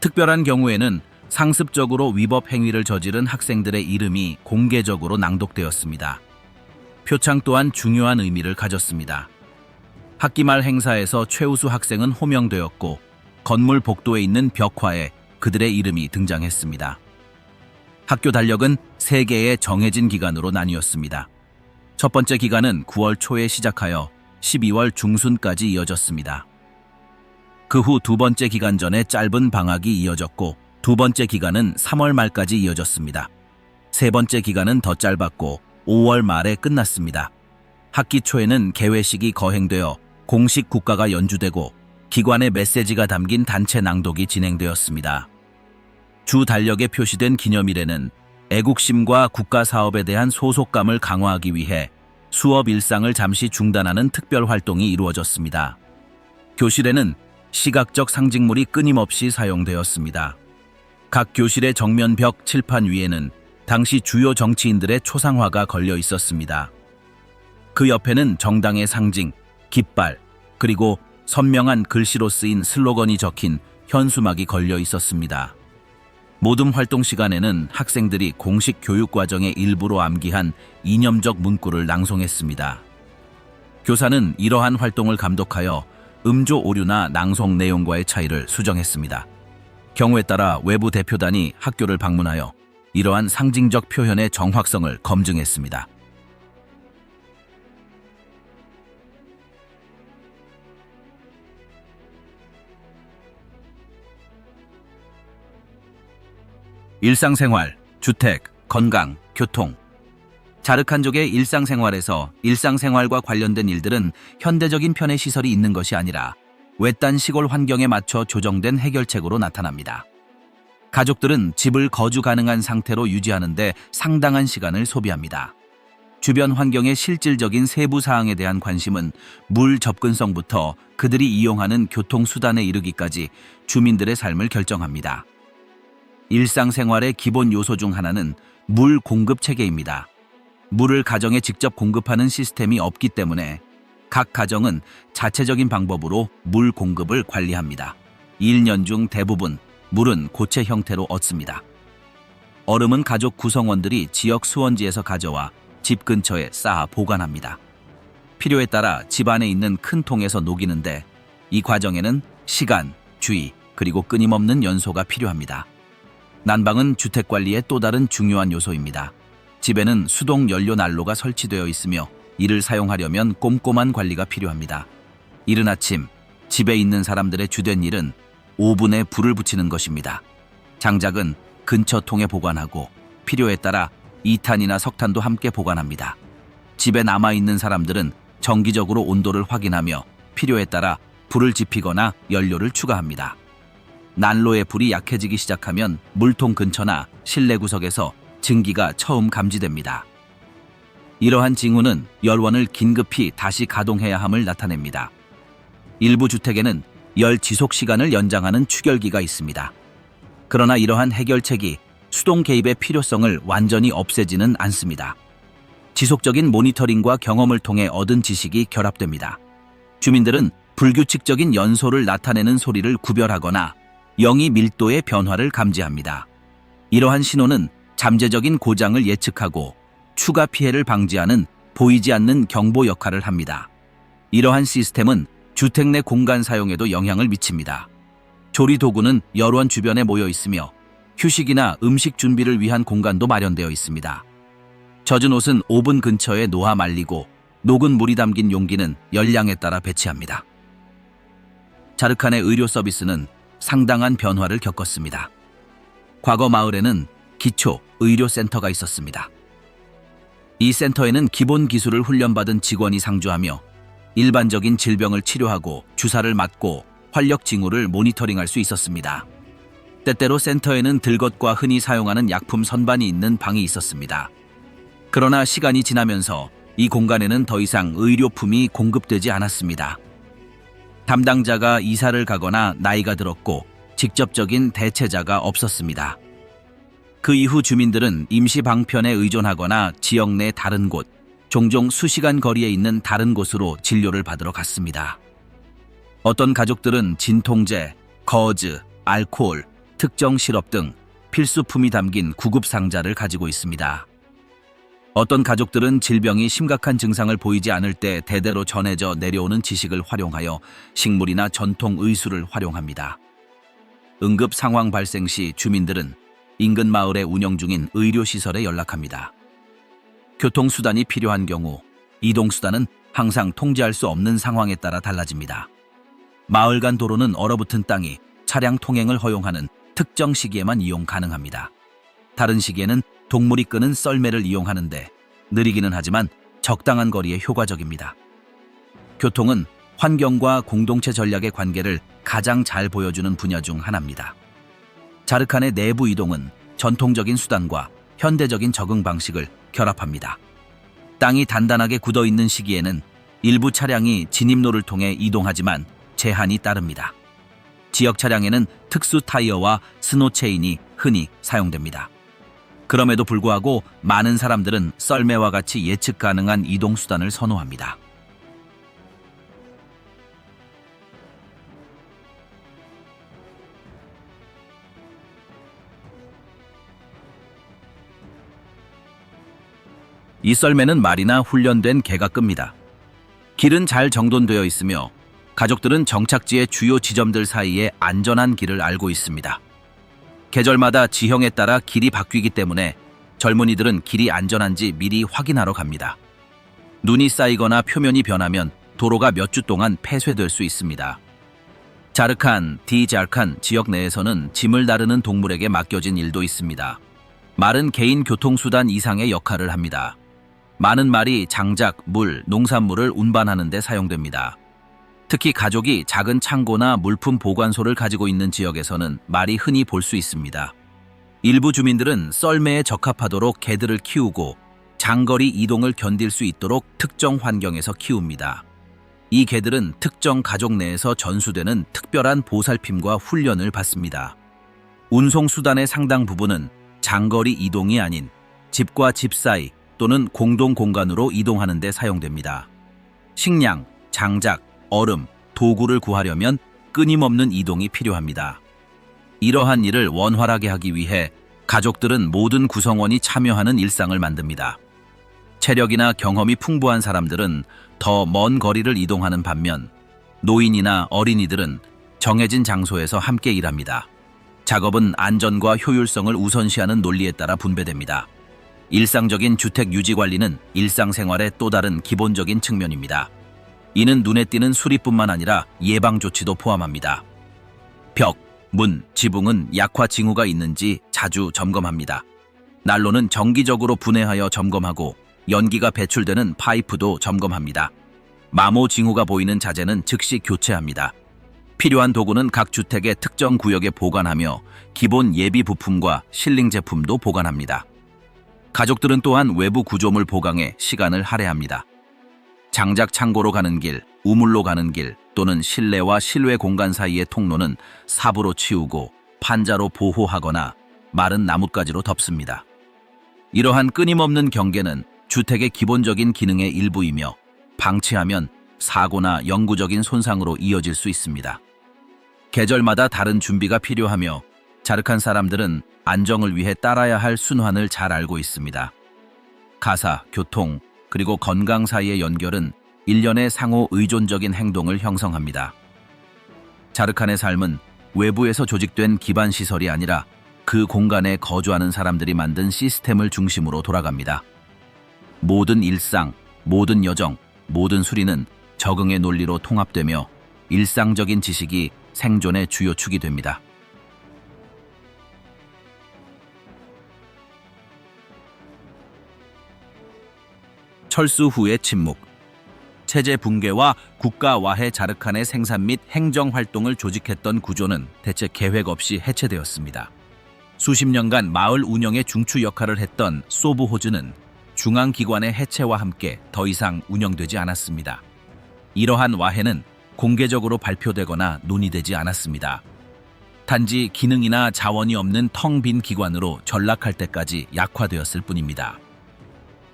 특별한 경우에는 상습적으로 위법 행위를 저지른 학생들의 이름이 공개적으로 낭독되었습니다. 표창 또한 중요한 의미를 가졌습니다. 학기 말 행사에서 최우수 학생은 호명되었고 건물 복도에 있는 벽화에 그들의 이름이 등장했습니다. 학교 달력은 3개의 정해진 기간으로 나뉘었습니다. 첫 번째 기간은 9월 초에 시작하여 12월 중순까지 이어졌습니다. 그 후 두 번째 기간 전에 짧은 방학이 이어졌고 두 번째 기간은 3월 말까지 이어졌습니다. 세 번째 기간은 더 짧았고 5월 말에 끝났습니다. 학기 초에는 개회식이 거행되어 공식 국가가 연주되고 기관의 메시지가 담긴 단체 낭독이 진행되었습니다. 주 달력에 표시된 기념일에는 애국심과 국가 사업에 대한 소속감을 강화하기 위해 수업 일상을 잠시 중단하는 특별 활동이 이루어졌습니다. 교실에는 시각적 상징물이 끊임없이 사용되었습니다. 각 교실의 정면 벽 칠판 위에는 당시 주요 정치인들의 초상화가 걸려 있었습니다. 그 옆에는 정당의 상징, 깃발, 그리고 선명한 글씨로 쓰인 슬로건이 적힌 현수막이 걸려 있었습니다. 모든 활동 시간에는 학생들이 공식 교육 과정의 일부로 암기한 이념적 문구를 낭송했습니다. 교사는 이러한 활동을 감독하여 음조 오류나 낭송 내용과의 차이를 수정했습니다. 경우에 따라 외부 대표단이 학교를 방문하여 이러한 상징적 표현의 정확성을 검증했습니다. 일상생활, 주택, 건강, 교통. 자르칸족의 일상생활에서 일상생활과 관련된 일들은 현대적인 편의 시설이 있는 것이 아니라 외딴 시골 환경에 맞춰 조정된 해결책으로 나타납니다. 가족들은 집을 거주 가능한 상태로 유지하는 데 상당한 시간을 소비합니다. 주변 환경의 실질적인 세부 사항에 대한 관심은 물 접근성부터 그들이 이용하는 교통수단에 이르기까지 주민들의 삶을 결정합니다. 일상생활의 기본 요소 중 하나는 물 공급 체계입니다. 물을 가정에 직접 공급하는 시스템이 없기 때문에 각 가정은 자체적인 방법으로 물 공급을 관리합니다. 1년 중 대부분 물은 고체 형태로 얻습니다. 얼음은 가족 구성원들이 지역 수원지에서 가져와 집 근처에 쌓아 보관합니다. 필요에 따라 집 안에 있는 큰 통에서 녹이는데 이 과정에는 시간, 주의, 그리고 끊임없는 연소가 필요합니다. 난방은 주택관리의 또 다른 중요한 요소입니다. 집에는 수동 연료 난로가 설치되어 있으며 이를 사용하려면 꼼꼼한 관리가 필요합니다. 이른 아침, 집에 있는 사람들의 주된 일은 오븐에 불을 붙이는 것입니다. 장작은 근처 통에 보관하고 필요에 따라 2탄이나 석탄도 함께 보관합니다. 집에 남아있는 사람들은 정기적으로 온도를 확인하며 필요에 따라 불을 지피거나 연료를 추가합니다. 난로의 불이 약해지기 시작하면 물통 근처나 실내 구석에서 증기가 처음 감지됩니다. 이러한 징후는 열원을 긴급히 다시 가동해야 함을 나타냅니다. 일부 주택에는 열 지속 시간을 연장하는 추결기가 있습니다. 그러나 이러한 해결책이 수동 개입의 필요성을 완전히 없애지는 않습니다. 지속적인 모니터링과 경험을 통해 얻은 지식이 결합됩니다. 주민들은 불규칙적인 연소를 나타내는 소리를 구별하거나 영위 밀도의 변화를 감지합니다. 이러한 신호는 잠재적인 고장을 예측하고 추가 피해를 방지하는 보이지 않는 경보 역할을 합니다. 이러한 시스템은 주택 내 공간 사용에도 영향을 미칩니다. 조리 도구는 여러 주변에 모여 있으며 휴식이나 음식 준비를 위한 공간도 마련되어 있습니다. 젖은 옷은 오븐 근처에 놓아 말리고 녹은 물이 담긴 용기는 열량에 따라 배치합니다. 자르칸의 의료 서비스는 상당한 변화를 겪었습니다. 과거 마을에는 기초 의료센터가 있었습니다. 이 센터에는 기본 기술을 훈련받은 직원이 상주하며 일반적인 질병을 치료하고 주사를 맞고 활력 징후를 모니터링할 수 있었습니다. 때때로 센터에는 들것과 흔히 사용하는 약품 선반이 있는 방이 있었습니다. 그러나 시간이 지나면서 이 공간에는 더 이상 의료품이 공급되지 않았습니다. 담당자가 이사를 가거나 나이가 들었고 직접적인 대체자가 없었습니다. 그 이후 주민들은 임시 방편에 의존하거나 지역 내 다른 곳, 종종 수시간 거리에 있는 다른 곳으로 진료를 받으러 갔습니다. 어떤 가족들은 진통제, 거즈, 알코올, 특정 시럽 등 필수품이 담긴 구급 상자를 가지고 있습니다. 어떤 가족들은 질병이 심각한 증상을 보이지 않을 때 대대로 전해져 내려오는 지식을 활용하여 식물이나 전통 의술을 활용합니다. 응급 상황 발생 시 주민들은 인근 마을에 운영 중인 의료시설에 연락합니다. 교통수단이 필요한 경우 이동수단은 항상 통제할 수 없는 상황에 따라 달라집니다. 마을 간 도로는 얼어붙은 땅이 차량 통행을 허용하는 특정 시기에만 이용 가능합니다. 다른 시기에는 동물이 끄는 썰매를 이용하는데 느리기는 하지만 적당한 거리에 효과적입니다. 교통은 환경과 공동체 전략의 관계를 가장 잘 보여주는 분야 중 하나입니다. 자르칸의 내부 이동은 전통적인 수단과 현대적인 적응 방식을 결합합니다. 땅이 단단하게 굳어있는 시기에는 일부 차량이 진입로를 통해 이동하지만 제한이 따릅니다. 지역 차량에는 특수 타이어와 스노체인이 흔히 사용됩니다. 그럼에도 불구하고 많은 사람들은 썰매와 같이 예측 가능한 이동수단을 선호합니다. 이 썰매는 말이나 훈련된 개가 끕니다. 길은 잘 정돈되어 있으며 가족들은 정착지의 주요 지점들 사이에 안전한 길을 알고 있습니다. 계절마다 지형에 따라 길이 바뀌기 때문에 젊은이들은 길이 안전한지 미리 확인하러 갑니다. 눈이 쌓이거나 표면이 변하면 도로가 몇 주 동안 폐쇄될 수 있습니다. 자르칸, 디자르칸 지역 내에서는 짐을 다루는 동물에게 맡겨진 일도 있습니다. 말은 개인 교통수단 이상의 역할을 합니다. 많은 말이 장작, 물, 농산물을 운반하는 데 사용됩니다. 특히 가족이 작은 창고나 물품 보관소를 가지고 있는 지역에서는 말이 흔히 볼 수 있습니다. 일부 주민들은 썰매에 적합하도록 개들을 키우고 장거리 이동을 견딜 수 있도록 특정 환경에서 키웁니다. 이 개들은 특정 가족 내에서 전수되는 특별한 보살핌과 훈련을 받습니다. 운송수단의 상당 부분은 장거리 이동이 아닌 집과 집 사이 또는 공동 공간으로 이동하는 데 사용됩니다. 식량, 장작, 얼음, 도구를 구하려면 끊임없는 이동이 필요합니다. 이러한 일을 원활하게 하기 위해 가족들은 모든 구성원이 참여하는 일상을 만듭니다. 체력이나 경험이 풍부한 사람들은 더 먼 거리를 이동하는 반면 노인이나 어린이들은 정해진 장소에서 함께 일합니다. 작업은 안전과 효율성을 우선시하는 논리에 따라 분배됩니다. 일상적인 주택 유지 관리는 일상생활의 또 다른 기본적인 측면입니다. 이는 눈에 띄는 수리뿐만 아니라 예방 조치도 포함합니다. 벽, 문, 지붕은 약화 징후가 있는지 자주 점검합니다. 난로는 정기적으로 분해하여 점검하고 연기가 배출되는 파이프도 점검합니다. 마모 징후가 보이는 자재는 즉시 교체합니다. 필요한 도구는 각 주택의 특정 구역에 보관하며 기본 예비 부품과 실링 제품도 보관합니다. 가족들은 또한 외부 구조물 보강에 시간을 할애합니다. 장작 창고로 가는 길, 우물로 가는 길 또는 실내와 실외 공간 사이의 통로는 삽으로 치우고 판자로 보호하거나 마른 나뭇가지로 덮습니다. 이러한 끊임없는 경계는 주택의 기본적인 기능의 일부이며 방치하면 사고나 영구적인 손상으로 이어질 수 있습니다. 계절마다 다른 준비가 필요하며 자르칸 사람들은 안정을 위해 따라야 할 순환을 잘 알고 있습니다. 가사, 교통, 그리고 건강 사이의 연결은 일련의 상호 의존적인 행동을 형성합니다. 자르칸의 삶은 외부에서 조직된 기반 시설이 아니라 그 공간에 거주하는 사람들이 만든 시스템을 중심으로 돌아갑니다. 모든 일상, 모든 여정, 모든 수리는 적응의 논리로 통합되며 일상적인 지식이 생존의 주요 축이 됩니다. 철수 후의 침묵. 체제 붕괴와 국가와해 자르칸의 생산 및 행정 활동을 조직했던 구조는 대체 계획 없이 해체되었습니다. 수십 년간 마을 운영의 중추 역할을 했던 소브호즈는 중앙기관의 해체와 함께 더 이상 운영되지 않았습니다. 이러한 와해는 공개적으로 발표되거나 논의되지 않았습니다. 단지 기능이나 자원이 없는 텅 빈 기관으로 전락할 때까지 약화되었을 뿐입니다.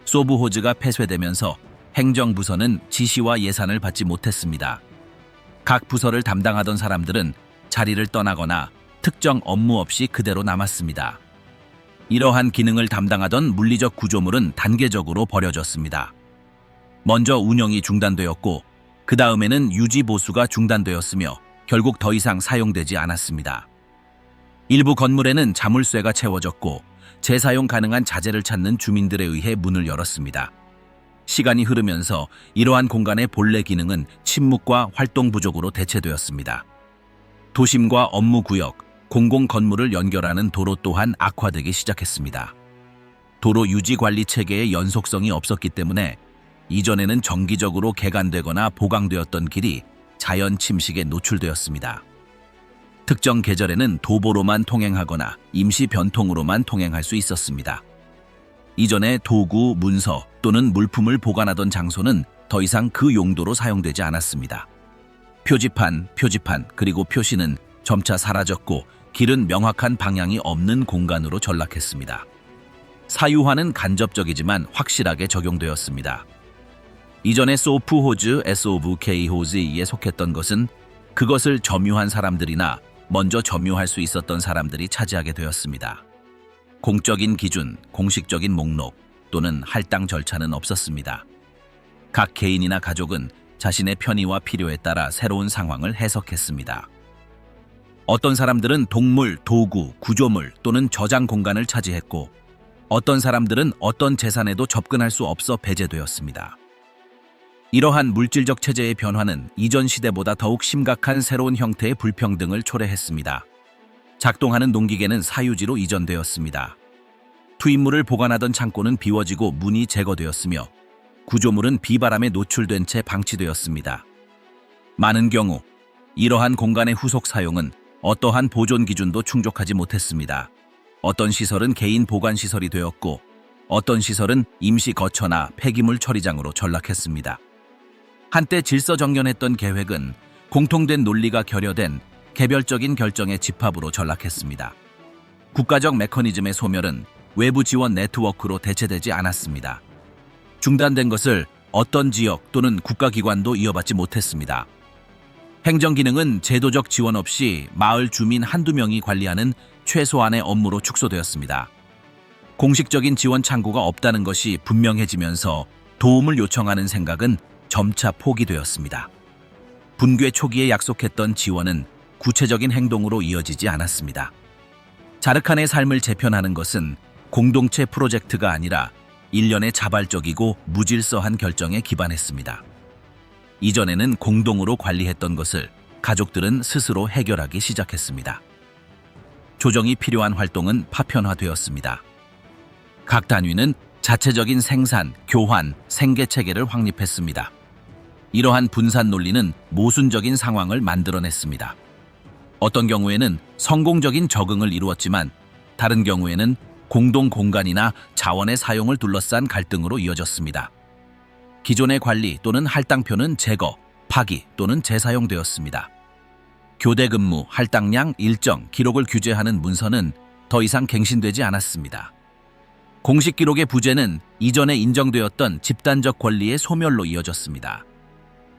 소브호즈가 폐쇄되면서 행정부서는 지시와 예산을 받지 못했습니다. 각 부서를 담당하던 사람들은 자리를 떠나거나 특정 업무 없이 그대로 남았습니다. 이러한 기능을 담당하던 물리적 구조물은 단계적으로 버려졌습니다. 먼저 운영이 중단되었고 그 다음에는 유지 보수가 중단되었으며 결국 더 이상 사용되지 않았습니다. 일부 건물에는 자물쇠가 채워졌고 재사용 가능한 자재를 찾는 주민들에 의해 문을 열었습니다. 시간이 흐르면서 이러한 공간의 본래 기능은 침묵과 활동 부족으로 대체되었습니다. 도심과 업무구역, 공공건물을 연결하는 도로 또한 악화되기 시작했습니다. 도로 유지관리 체계의 연속성이 없었기 때문에 이전에는 정기적으로 개간되거나 보강되었던 길이 자연 침식에 노출되었습니다. 특정 계절에는 도보로만 통행하거나 임시 변통으로만 통행할 수 있었습니다. 이전에 도구, 문서 또는 물품을 보관하던 장소는 더 이상 그 용도로 사용되지 않았습니다. 표지판, 그리고 표시는 점차 사라졌고 길은 명확한 방향이 없는 공간으로 전락했습니다. 사유화는 간접적이지만 확실하게 적용되었습니다. 이전에 소프호즈, SOVK호즈에 속했던 것은 그것을 점유한 사람들이나 먼저 점유할 수 있었던 사람들이 차지하게 되었습니다. 공적인 기준, 공식적인 목록 또는 할당 절차는 없었습니다. 각 개인이나 가족은 자신의 편의와 필요에 따라 새로운 상황을 해석했습니다. 어떤 사람들은 동물, 도구, 구조물 또는 저장 공간을 차지했고 어떤 사람들은 어떤 재산에도 접근할 수 없어 배제되었습니다. 이러한 물질적 체제의 변화는 이전 시대보다 더욱 심각한 새로운 형태의 불평등을 초래했습니다. 작동하는 농기계는 사유지로 이전되었습니다. 투입물을 보관하던 창고는 비워지고 문이 제거되었으며 구조물은 비바람에 노출된 채 방치되었습니다. 많은 경우 이러한 공간의 후속 사용은 어떠한 보존 기준도 충족하지 못했습니다. 어떤 시설은 개인 보관 시설이 되었고 어떤 시설은 임시 거처나 폐기물 처리장으로 전락했습니다. 한때 질서정연했던 계획은 공통된 논리가 결여된 개별적인 결정의 집합으로 전락했습니다. 국가적 메커니즘의 소멸은 외부 지원 네트워크로 대체되지 않았습니다. 중단된 것을 어떤 지역 또는 국가기관도 이어받지 못했습니다. 행정기능은 제도적 지원 없이 마을 주민 한두 명이 관리하는 최소한의 업무로 축소되었습니다. 공식적인 지원 창구가 없다는 것이 분명해지면서 도움을 요청하는 생각은 점차 포기되었습니다. 붕괴 초기에 약속했던 지원은 구체적인 행동으로 이어지지 않았습니다. 자르칸의 삶을 재편하는 것은 공동체 프로젝트가 아니라 일련의 자발적이고 무질서한 결정에 기반했습니다. 이전에는 공동으로 관리했던 것을 가족들은 스스로 해결하기 시작했습니다. 조정이 필요한 활동은 파편화되었습니다. 각 단위는 자체적인 생산, 교환, 생계 체계를 확립했습니다. 이러한 분산 논리는 모순적인 상황을 만들어냈습니다. 어떤 경우에는 성공적인 적응을 이루었지만 다른 경우에는 공동 공간이나 자원의 사용을 둘러싼 갈등으로 이어졌습니다. 기존의 관리 또는 할당표는 제거, 파기 또는 재사용되었습니다. 교대 근무, 할당량, 일정, 기록을 규제하는 문서는 더 이상 갱신되지 않았습니다. 공식 기록의 부재는 이전에 인정되었던 집단적 권리의 소멸로 이어졌습니다.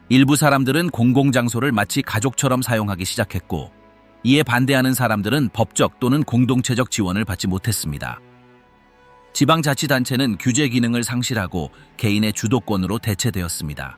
일부 사람들은 공공장소를 마치 가족처럼 사용하기 시작했고, 이에 반대하는 사람들은 법적 또는 공동체적 지원을 받지 못했습니다. 지방자치단체는 규제 기능을 상실하고 개인의 주도권으로 대체되었습니다.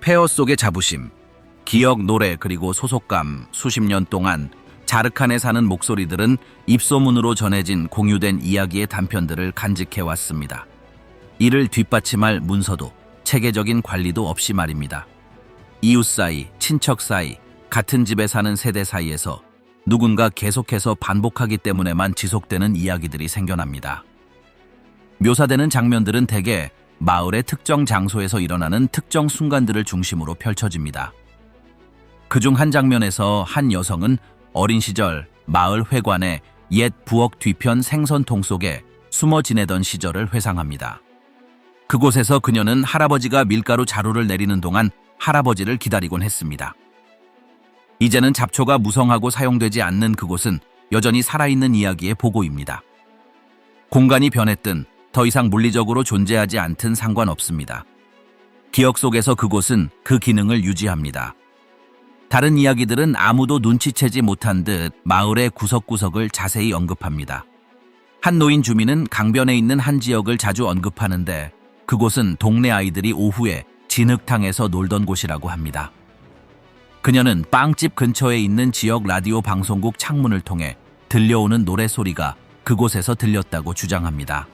폐허 속의 자부심, 기억, 노래, 그리고 소속감, 수십 년 동안 자르칸에 사는 목소리들은 입소문으로 전해진 공유된 이야기의 단편들을 간직해왔습니다. 이를 뒷받침할 문서도, 체계적인 관리도 없이 말입니다. 이웃 사이, 친척 사이, 같은 집에 사는 세대 사이에서 누군가 계속해서 반복하기 때문에만 지속되는 이야기들이 생겨납니다. 묘사되는 장면들은 대개 마을의 특정 장소에서 일어나는 특정 순간들을 중심으로 펼쳐집니다. 그중 한 장면에서 한 여성은 어린 시절 마을 회관의 옛 부엌 뒤편 생선통 속에 숨어 지내던 시절을 회상합니다. 그곳에서 그녀는 할아버지가 밀가루 자루를 내리는 동안 할아버지를 기다리곤 했습니다. 이제는 잡초가 무성하고 사용되지 않는 그곳은 여전히 살아있는 이야기의 보고입니다. 공간이 변했든 더 이상 물리적으로 존재하지 않든 상관없습니다. 기억 속에서 그곳은 그 기능을 유지합니다. 다른 이야기들은 아무도 눈치채지 못한 듯 마을의 구석구석을 자세히 언급합니다. 한 노인 주민은 강변에 있는 한 지역을 자주 언급하는데 그곳은 동네 아이들이 오후에 진흙탕에서 놀던 곳이라고 합니다. 그녀는 빵집 근처에 있는 지역 라디오 방송국 창문을 통해 들려오는 노래소리가 그곳에서 들렸다고 주장합니다.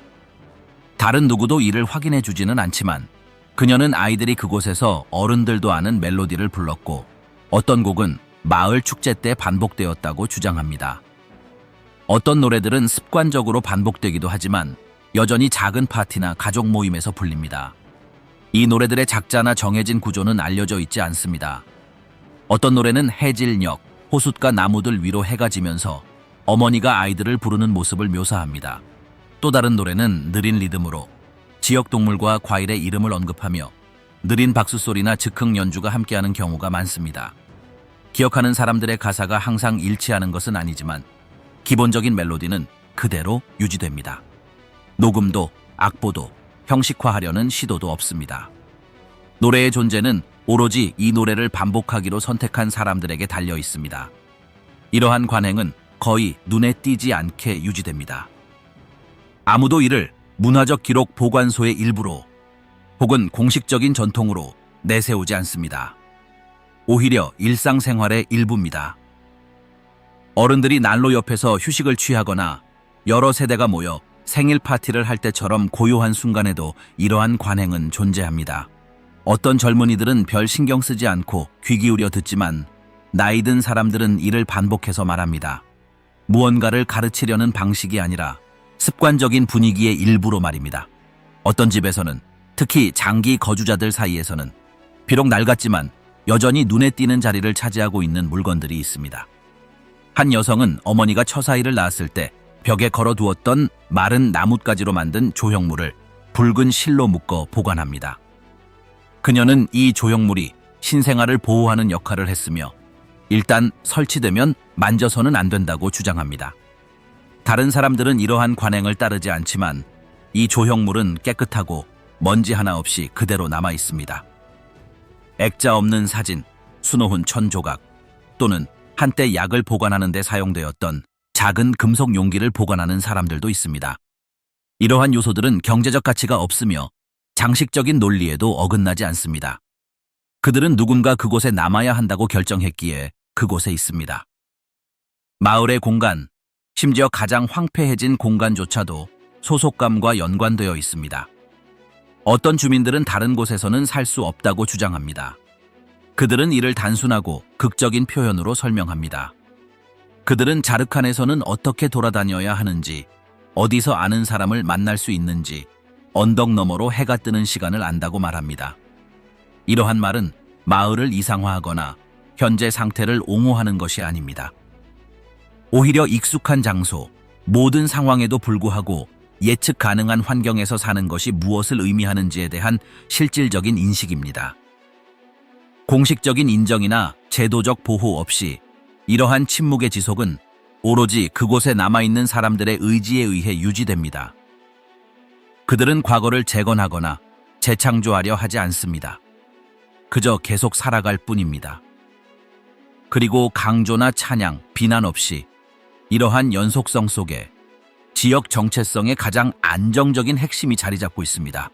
다른 누구도 이를 확인해 주지는 않지만 그녀는 아이들이 그곳에서 어른들도 아는 멜로디를 불렀고 어떤 곡은 마을 축제 때 반복되었다고 주장합니다. 어떤 노래들은 습관적으로 반복되기도 하지만 여전히 작은 파티나 가족 모임에서 불립니다. 이 노래들의 작자나 정해진 구조는 알려져 있지 않습니다. 어떤 노래는 해질녘, 호숫가 나무들 위로 해가 지면서 어머니가 아이들을 부르는 모습을 묘사합니다. 또 다른 노래는 느린 리듬으로 지역 동물과 과일의 이름을 언급하며 느린 박수소리나 즉흥 연주가 함께하는 경우가 많습니다. 기억하는 사람들의 가사가 항상 일치하는 것은 아니지만 기본적인 멜로디는 그대로 유지됩니다. 녹음도, 악보도, 형식화하려는 시도도 없습니다. 노래의 존재는 오로지 이 노래를 반복하기로 선택한 사람들에게 달려 있습니다. 이러한 관행은 거의 눈에 띄지 않게 유지됩니다. 아무도 이를 문화적 기록 보관소의 일부로 혹은 공식적인 전통으로 내세우지 않습니다. 오히려 일상생활의 일부입니다. 어른들이 난로 옆에서 휴식을 취하거나 여러 세대가 모여 생일 파티를 할 때처럼 고요한 순간에도 이러한 관행은 존재합니다. 어떤 젊은이들은 별 신경 쓰지 않고 귀 기울여 듣지만 나이 든 사람들은 이를 반복해서 말합니다. 무언가를 가르치려는 방식이 아니라 습관적인 분위기의 일부로 말입니다. 어떤 집에서는, 특히 장기 거주자들 사이에서는 비록 낡았지만 여전히 눈에 띄는 자리를 차지하고 있는 물건들이 있습니다. 한 여성은 어머니가 처사이를 낳았을 때 벽에 걸어두었던 마른 나뭇가지로 만든 조형물을 붉은 실로 묶어 보관합니다. 그녀는 이 조형물이 신생아를 보호하는 역할을 했으며 일단 설치되면 만져서는 안 된다고 주장합니다. 다른 사람들은 이러한 관행을 따르지 않지만 이 조형물은 깨끗하고 먼지 하나 없이 그대로 남아 있습니다. 액자 없는 사진, 수놓은 천조각 또는 한때 약을 보관하는 데 사용되었던 작은 금속 용기를 보관하는 사람들도 있습니다. 이러한 요소들은 경제적 가치가 없으며 장식적인 논리에도 어긋나지 않습니다. 그들은 누군가 그곳에 남아야 한다고 결정했기에 그곳에 있습니다. 마을의 공간, 심지어 가장 황폐해진 공간조차도 소속감과 연관되어 있습니다. 어떤 주민들은 다른 곳에서는 살 수 없다고 주장합니다. 그들은 이를 단순하고 극적인 표현으로 설명합니다. 그들은 자르칸에서는 어떻게 돌아다녀야 하는지, 어디서 아는 사람을 만날 수 있는지, 언덕 너머로 해가 뜨는 시간을 안다고 말합니다. 이러한 말은 마을을 이상화하거나 현재 상태를 옹호하는 것이 아닙니다. 오히려 익숙한 장소, 모든 상황에도 불구하고 예측 가능한 환경에서 사는 것이 무엇을 의미하는지에 대한 실질적인 인식입니다. 공식적인 인정이나 제도적 보호 없이 이러한 침묵의 지속은 오로지 그곳에 남아있는 사람들의 의지에 의해 유지됩니다. 그들은 과거를 재건하거나 재창조하려 하지 않습니다. 그저 계속 살아갈 뿐입니다. 그리고 강조나 찬양, 비난 없이 이러한 연속성 속에 지역 정체성의 가장 안정적인 핵심이 자리 잡고 있습니다.